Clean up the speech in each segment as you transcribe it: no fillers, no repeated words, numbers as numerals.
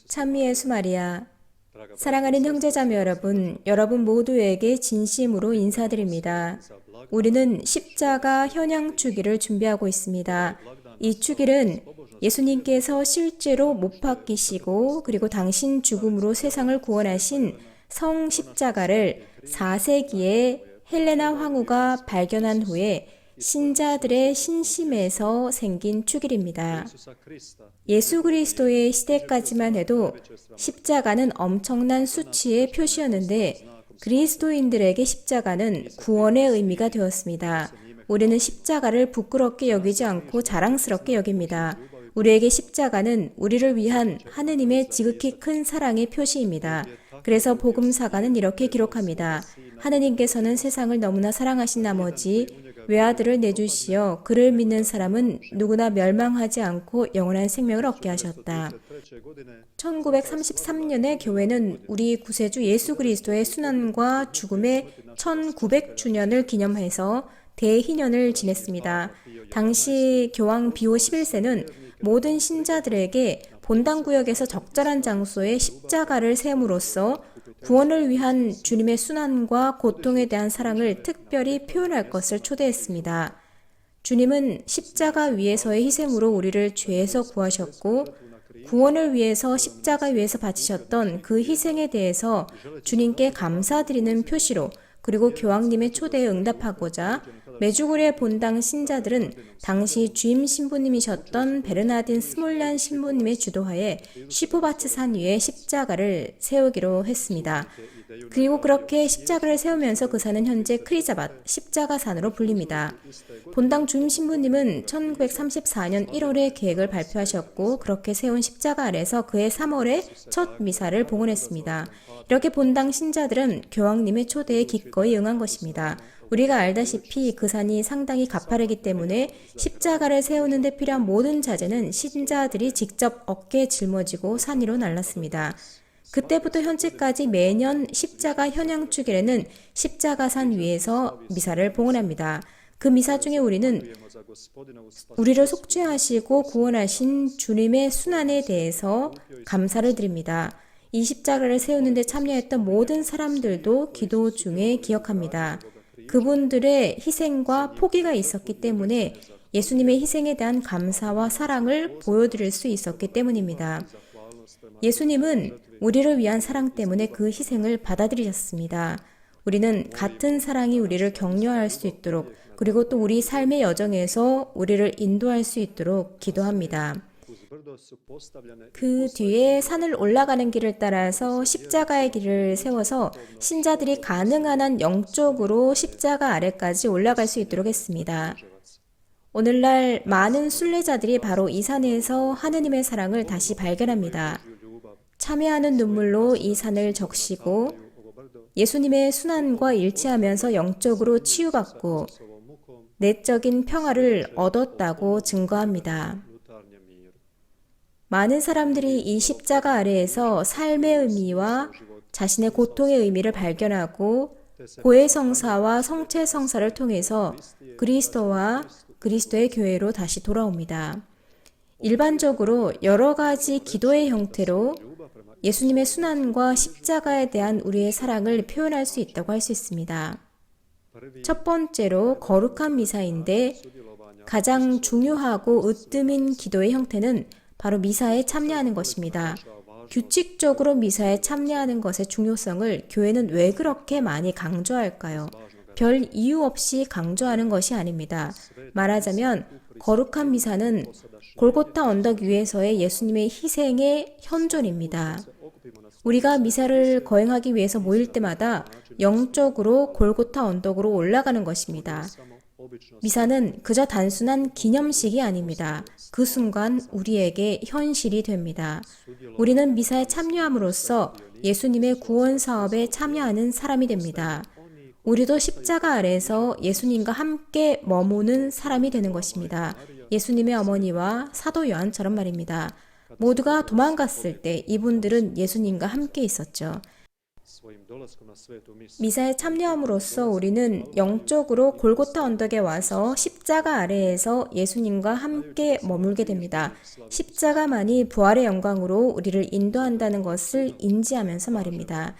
찬미 예수 마리아, 사랑하는 형제자매 여러분, 여러분 모두에게 진심으로 인사드립니다. 우리는 십자가 현양 주기를 준비하고 있습니다. 이 주기는 예수님께서 실제로 못 박히시고 그리고 당신 죽음으로 세상을 구원하신 성 십자가를 4세기에 헬레나 황후가 발견한 후에 신자들의 신심에서 생긴 축일입니다. 예수 그리스도의 시대까지만 해도 십자가는 엄청난 수치의 표시였는데 그리스도인들에게 십자가는 구원의 의미가 되었습니다. 우리는 십자가를 부끄럽게 여기지 않고 자랑스럽게 여깁니다. 우리에게 십자가는 우리를 위한 하느님의 지극히 큰 사랑의 표시입니다. 그래서 복음사가는 이렇게 기록합니다. 하느님께서는 세상을 너무나 사랑하신 나머지 외아들을 내주시어 그를 믿는 사람은 누구나 멸망하지 않고 영원한 생명을 얻게 하셨다. 1933년에 교회는 우리 구세주 예수 그리스도의 순환과 죽음의 1900주년을 기념해서 대희년을 지냈습니다. 당시 교황 비오 11세는 모든 신자들에게 본당구역에서 적절한 장소에 십자가를 세움으로써 구원을 위한 주님의 순환과 고통에 대한 사랑을 특별히 표현할 것을 초대했습니다. 주님은 십자가 위에서의 희생으로 우리를 죄에서 구하셨고 구원을 위해서 십자가 위에서 바치셨던 그 희생에 대해서 주님께 감사드리는 표시로 그리고 교황님의 초대에 응답하고자 메주고리의 본당 신자들은 당시 주임 신부님이셨던 베르나딘 스몰란 신부님의 주도하에 쉬포바츠 산 위에 십자가를 세우기로 했습니다. 그리고 그렇게 십자가를 세우면서 그 산은 현재 크리자밭 십자가산으로 불립니다. 본당 주임 신부님은 1934년 1월에 계획을 발표하셨고 그렇게 세운 십자가 아래서 그해 3월에 첫 미사를 봉헌했습니다. 이렇게 본당 신자들은 교황님의 초대에 기꺼이 응한 것입니다. 우리가 알다시피 그 산이 상당히 가파르기 때문에 십자가를 세우는 데 필요한 모든 자재는 신자들이 직접 어깨에 짊어지고 산 위로 날랐습니다. 그때부터 현재까지 매년 십자가 현양축일에는 십자가산 위에서 미사를 봉헌합니다. 그 미사 중에 우리는 우리를 속죄하시고 구원하신 주님의 순환에 대해서 감사를 드립니다. 이 십자가를 세우는 데 참여했던 모든 사람들도 기도 중에 기억합니다. 그분들의 희생과 포기가 있었기 때문에 예수님의 희생에 대한 감사와 사랑을 보여드릴 수 있었기 때문입니다. 예수님은 우리를 위한 사랑 때문에 그 희생을 받아들이셨습니다. 우리는 같은 사랑이 우리를 격려할 수 있도록 그리고 또 우리 삶의 여정에서 우리를 인도할 수 있도록 기도합니다. 그 뒤에 산을 올라가는 길을 따라서 십자가의 길을 세워서 신자들이 가능한 한 영적으로 십자가 아래까지 올라갈 수 있도록 했습니다. 오늘날 많은 순례자들이 바로 이 산에서 하느님의 사랑을 다시 발견합니다. 참회하는 눈물로 이 산을 적시고 예수님의 순환과 일치하면서 영적으로 치유받고 내적인 평화를 얻었다고 증거합니다. 많은 사람들이 이 십자가 아래에서 삶의 의미와 자신의 고통의 의미를 발견하고 고해성사와 성체성사를 통해서 그리스도와 그리스도의 교회로 다시 돌아옵니다. 일반적으로 여러 가지 기도의 형태로 예수님의 순환과 십자가에 대한 우리의 사랑을 표현할 수 있다고 할 수 있습니다. 첫 번째로 거룩한 미사인데 가장 중요하고 으뜸인 기도의 형태는 바로 미사에 참여하는 것입니다. 규칙적으로 미사에 참여하는 것의 중요성을 교회는 왜 그렇게 많이 강조할까요? 별 이유 없이 강조하는 것이 아닙니다. 말하자면 거룩한 미사는 골고타 언덕 위에서의 예수님의 희생의 현존입니다. 우리가 미사를 거행하기 위해서 모일 때마다 영적으로 골고타 언덕으로 올라가는 것입니다. 미사는 그저 단순한 기념식이 아닙니다. 그 순간 우리에게 현실이 됩니다. 우리는 미사에 참여함으로써 예수님의 구원 사업에 참여하는 사람이 됩니다. 우리도 십자가 아래서 예수님과 함께 머무는 사람이 되는 것입니다. 예수님의 어머니와 사도 요한처럼 말입니다. 모두가 도망갔을 때 이분들은 예수님과 함께 있었죠. 미사에 참여함으로써 우리는 영적으로 골고타 언덕에 와서 십자가 아래에서 예수님과 함께 머물게 됩니다. 십자가만이 부활의 영광으로 우리를 인도한다는 것을 인지하면서 말입니다.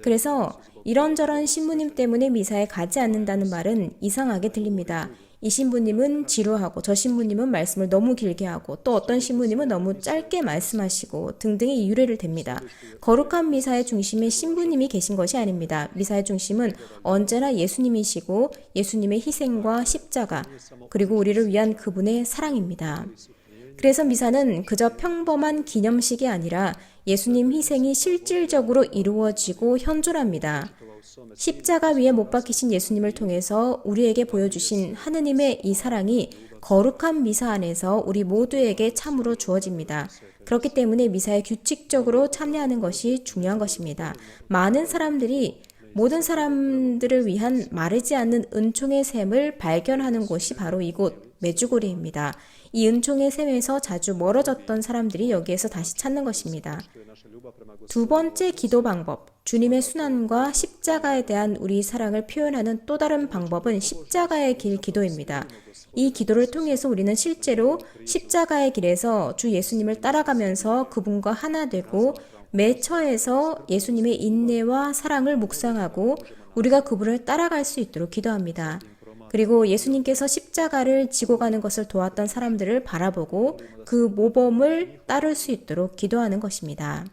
그래서 이런저런 신부님 때문에 미사에 가지 않는다는 말은 이상하게 들립니다. 이 신부님은 지루하고 저 신부님은 말씀을 너무 길게 하고 또 어떤 신부님은 너무 짧게 말씀하시고 등등의 유래를 댑니다. 거룩한 미사의 중심에 신부님이 계신 것이 아닙니다. 미사의 중심은 언제나 예수님이시고 예수님의 희생과 십자가 그리고 우리를 위한 그분의 사랑입니다. 그래서 미사는 그저 평범한 기념식이 아니라 예수님 희생이 실질적으로 이루어지고 현존합니다. 십자가 위에 못 박히신 예수님을 통해서 우리에게 보여주신 하느님의 이 사랑이 거룩한 미사 안에서 우리 모두에게 참으로 주어집니다. 그렇기 때문에 미사에 규칙적으로 참여하는 것이 중요한 것입니다. 많은 사람들이 모든 사람들을 위한 마르지 않는 은총의 샘을 발견하는 곳이 바로 이곳 메주고리입니다. 이 은총의 샘에서 자주 멀어졌던 사람들이 여기에서 다시 찾는 것입니다. 두 번째 기도 방법, 주님의 순환과 십자가에 대한 우리 사랑을 표현하는 또 다른 방법은 십자가의 길 기도입니다. 이 기도를 통해서 우리는 실제로 십자가의 길에서 주 예수님을 따라가면서 그분과 하나 되고 매 처에서 예수님의 인내와 사랑을 묵상하고 우리가 그분을 따라갈 수 있도록 기도합니다. 그리고 예수님께서 십자가를 지고 가는 것을 도왔던 사람들을 바라보고 그 모범을 따를 수 있도록 기도하는 것입니다.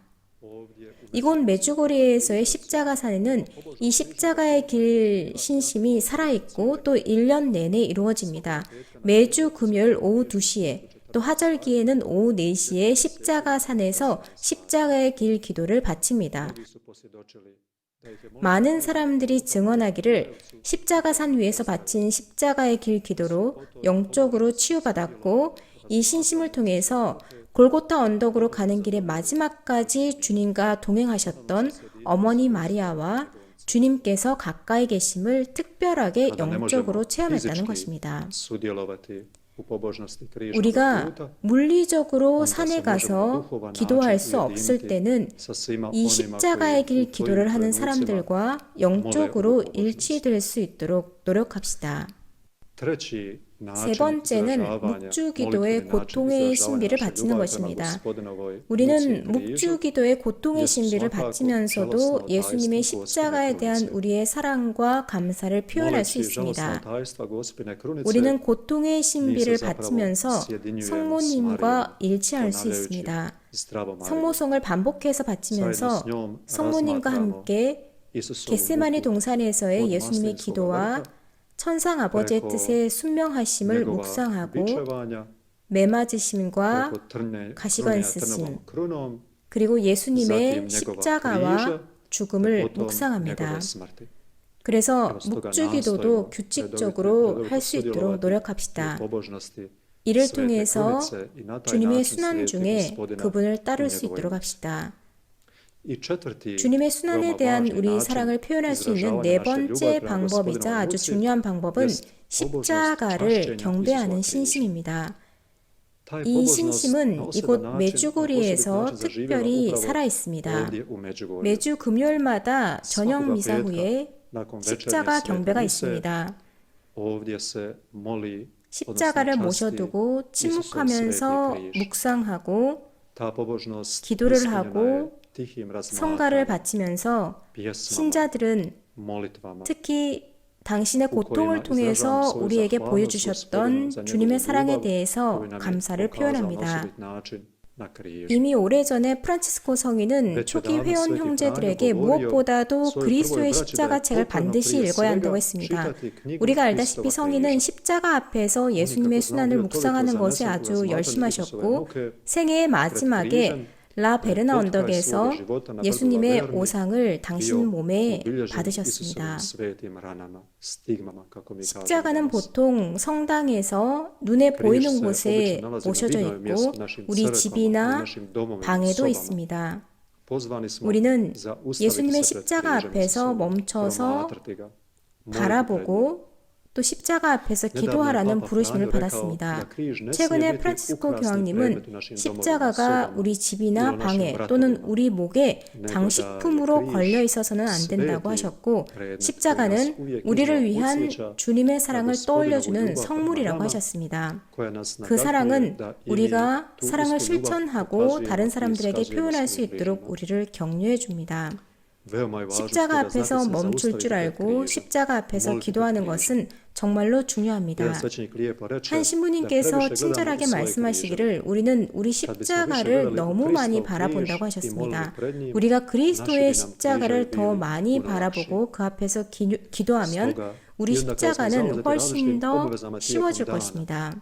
이곳 메주고리에서의 십자가산에는 이 십자가의 길 신심이 살아있고 또 1년 내내 이루어집니다. 매주 금요일 오후 2시에 또 하절기에는 오후 4시에 십자가산에서 십자가의 길 기도를 바칩니다. 많은 사람들이 증언하기를 십자가산 위에서 바친 십자가의 길 기도로 영적으로 치유받았고 이 신심을 통해서 골고타 언덕으로 가는 길의 마지막까지 주님과 동행하셨던 어머니 마리아와 주님께서 가까이 계심을 특별하게 영적으로 체험했다는 것입니다. 우리가 물리적으로 산에 가서 기도할 수 없을 때는 이 십자가의 길 기도를 하는 사람들과 영적으로 일치될 수 있도록 노력합시다. 세 번째는 묵주기도의 고통의 신비를 바치는 것입니다. 우리는 묵주기도의 고통의 신비를 바치면서도 예수님의 십자가에 대한 우리의 사랑과 감사를 표현할 수 있습니다. 우리는 고통의 신비를 바치면서 성모님과 일치할 수 있습니다. 성모송을 반복해서 바치면서 성모님과 함께 겟세마네 동산에서의 예수님의 기도와 천상 아버지의 뜻에 순명하심을 묵상하고 매맞으심과 가시관 쓰심 그리고 예수님의 십자가와 죽음을 묵상합니다. 그래서 묵주기도도 규칙적으로 할 수 있도록 노력합시다. 이를 통해서 주님의 순환 중에 그분을 따를 수 있도록 합시다. 주님의 순환에 대한 우리 사랑을 표현할 수 있는 네 번째 방법이자 아주 중요한 방법은 십자가를 경배하는 신심입니다. 이 신심은 이곳 메주고리에서 특별히 살아있습니다. 매주 금요일마다 저녁 미사 후에 십자가 경배가 있습니다. 십자가를 모셔두고 침묵하면서 묵상하고 기도를 하고 성가를 바치면서 신자들은 특히 당신의 고통을 통해서 우리에게 보여주셨던 주님의 사랑에 대해서 감사를 표현합니다. 이미 오래전에 프란치스코 성인은 초기 회원 형제들에게 무엇보다도 그리스도의 십자가 책을 반드시 읽어야 한다고 했습니다. 우리가 알다시피 성인은 십자가 앞에서 예수님의 순환을 묵상하는 것에 아주 열심하셨고 생애의 마지막에 라 베르나 언덕에서 예수님의 오상을 당신 몸에 받으셨습니다. 십자가는 보통 성당에서 눈에 보이는 곳에 모셔져 있고 우리 집이나 방에도 있습니다. 우리는 예수님의 십자가 앞에서 멈춰서 바라보고 또 십자가 앞에서 기도하라는 부르심을 받았습니다. 최근에 프란치스코 교황님은 십자가가 우리 집이나 방에 또는 우리 목에 장식품으로 걸려 있어서는 안 된다고 하셨고, 십자가는 우리를 위한 주님의 사랑을 떠올려주는 성물이라고 하셨습니다. 그 사랑은 우리가 사랑을 실천하고 다른 사람들에게 표현할 수 있도록 우리를 격려해 줍니다. 십자가 앞에서 멈출 줄 알고 십자가 앞에서 기도하는 것은 정말로 중요합니다. 한 신부님께서 친절하게 말씀하시기를 우리는 우리 십자가를 너무 많이 바라본다고 하셨습니다. 우리가 그리스도의 십자가를 더 많이 바라보고 그 앞에서 기도하면 우리 십자가는 훨씬 더 쉬워질 것입니다.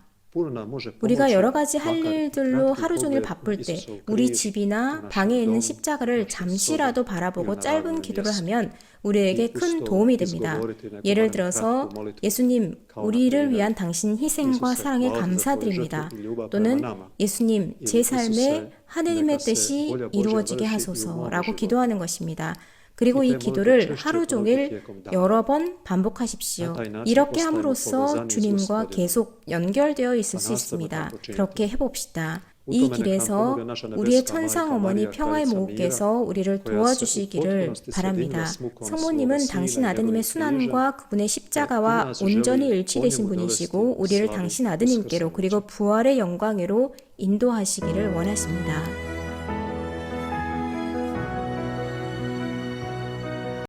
우리가 여러 가지 할 일들로 하루 종일 바쁠 때 우리 집이나 방에 있는 십자가를 잠시라도 바라보고 짧은 기도를 하면 우리에게 큰 도움이 됩니다. 예를 들어서 예수님, 우리를 위한 당신 희생과 사랑에 감사드립니다. 또는 예수님, 제 삶에 하느님의 뜻이 이루어지게 하소서라고 기도하는 것입니다. 그리고 이 기도를 하루 종일 여러 번 반복하십시오. 이렇게 함으로써 주님과 계속 연결되어 있을 수 있습니다. 그렇게 해봅시다. 이 길에서 우리의 천상 어머니 평화의 모국께서 우리를 도와주시기를 바랍니다. 성모님은 당신 아드님의 순환과 그분의 십자가와 온전히 일치되신 분이시고 우리를 당신 아드님께로 그리고 부활의 영광으로 인도하시기를 원하십니다.